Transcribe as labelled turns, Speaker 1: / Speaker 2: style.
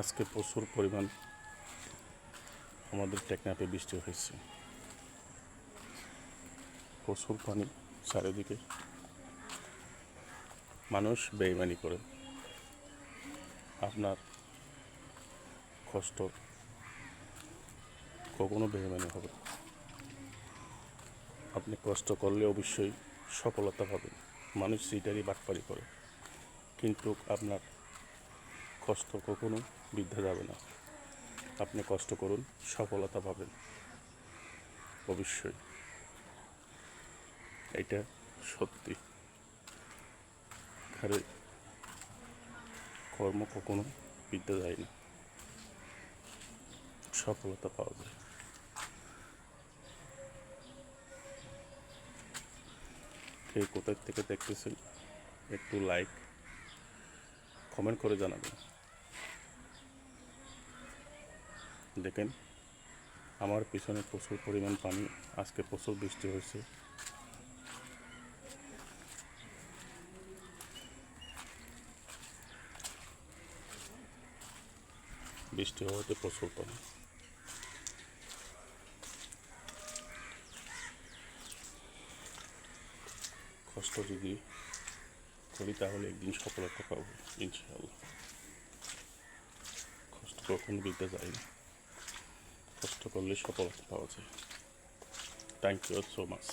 Speaker 1: আজকে প্রচুর পরিমাণ আমাদের টেকনাফে বৃষ্টি হয়েছে। প্রচুর পানি চারিদিকে। মানুষ বেইমানি করে। আপনার কষ্ট কখনো বেইমানি হবে না। আপনি কষ্ট করলে অবশ্যই সফলতা পাবেন। মানুষ সিটারি বাটপারি করে, কিন্তু আপনার কষ্ট কখনো বৃদ্ধা যাবে না। আপনি কষ্ট করুন, সফলতা পাবেন অবশ্যই। এটা সত্যি। আরে কর্ম কখনো বৃদ্ধা যায় না, সফলতা পাওয়া যায়। কে কোথায় থেকে দেখতেছেন একটু লাইক কমেন্ট করে জানাবেন। দেখেন আমার পিছনে প্রচুর পরিমাণ পানি। আজকে প্রচুর বৃষ্টি হয়েছে। বৃষ্টি হওয়াতে প্রচুর পানি। কষ্ট যদি করি তাহলে একদিন সফলতা পাবো ইনশাআল্লাহ। কষ্ট কখনো বৃদ্ধা যায় না, কষ্ট করলে সফলতা পাওয়া যায়। Thank you so much.